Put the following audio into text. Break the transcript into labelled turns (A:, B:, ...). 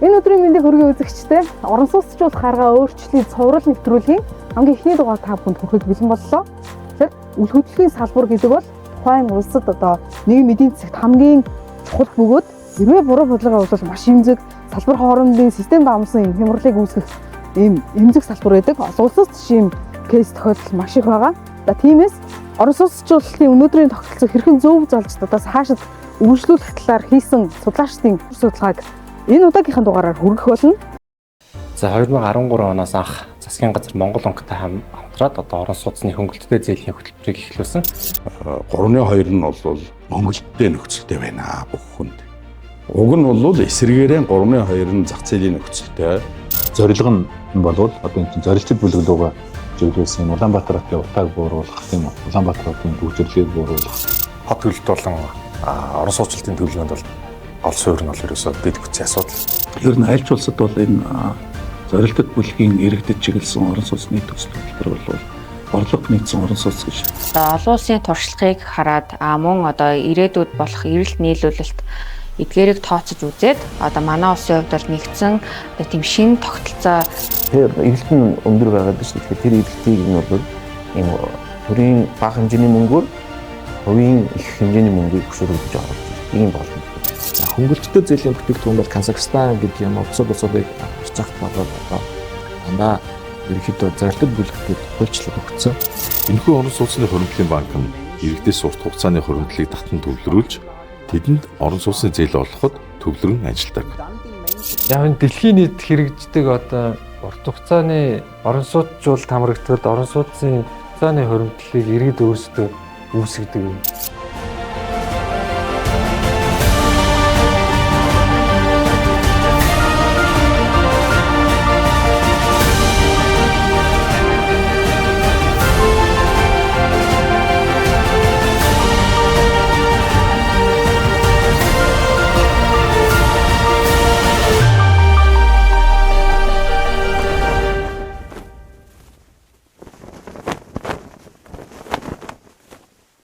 A: Энэ өдрийн мэндийг хүргэе үзэгчтэй. Орон сууцчууд харгаа өөрчлөлийг цуврал нэвтрүүлгийн хамгийн ихний дугаар та бүхэнд хүрэхэд бэлэн боллоо. Тэгэхээр үл хөдлөлийн салбар гэдэг бол тухайн улсад одоо нийгмийн эдийн засагт хамгийн чухал бөгөөд хэрвээ буруу бодлогоо бол маш эмзэг салбар хоорондын систем даамсан хямралыг үүсгэх ийм эмзэг салбар байдаг. Улсаас жишээ кейс тохиолдол маш их байгаа. За тиймээс орон сууцчлалын өнөөдрийн тогтолцоо хэрхэн зөв залж одоо хаашид үргэлжлүүлэх талаар хийсэн судлаачдын судалгааг энэ удаагийнхаа дугаараар хүргэх болно.
B: За 2013 оноос анх засгийн газар Монгол банктай хамтраад одоо орон сууцны хөнгөлөлттэй зээлийн хөтөлбөрийг эхлүүлсэн.
C: 3-2 нь бол хөнгөлөлттэй нөхцөлтэй байна бүх хүнд. Уг нь бол эсрэгээрээ 3-2 нь зах зээлийн нөхцөлтэй.
D: Зорилго нь болвол одоо энэ зорилттой бүлэг рүүгээ чиглүүлсэн Улаанбаатар хотын утааг бууруулах тийм үү? Улаанбаатар хотын төвчрлийг бууруулах.
B: Хот төлөлт болон орон сууцлалтын төлөвлөгөөнд бол гол суурь нь бол ерөөсөө дэд бүтцийн асуудал.
E: Ер нь аль ч улсад бол энэ зорилттой бүлгийн иргэдэд чиглэсэн орон сууцны төсөл хөтөлбөр бол орлого нийцсэн орон сууц гэж.
F: Олон улсын туршлагыг хараад мөн одоо ирээдүйд болох эрэлт нийлүүлэлт эдгээрийг тооцож үзээд одоо манай улсын хувьд бол нэгдсэн тийм шинэ тогтолцоо
G: эрэлт нь өндөр байгаад байна шүү. Тэгэхээр тэр эрэлтийг нь бол ийм төрийн бага хэмжээний мөнгөөр хувийн их хэмжээний мөнгөийг хөшөөрүүлж байгаа юм болно.
H: Хөнгөлөлттэй зээлийн бүтээгдэхүүн бол Казахстан гэдэг юм улсуудыг харж ахт болоод дандаа ерөнхийдөө зорилттой бүлэгтүүд хөлчлөг өгсөн.
I: Энэхүү орон сууцны хуримтлалын банк нь иргэдээс урт хугацааны хуримтлалыг татан төвлөрүүлж тэдэнд орон сууцны зээл олгоход төвлөрөн ажилладаг.
J: Яг энэ дэлхийн нийт хэрэгждэг одоо урт хугацааны орон сууцжуулалт хамрагдахад орон сууцны хугацааны хуримтлалыг иргэд өөрсдөө үүсгэдэг юм.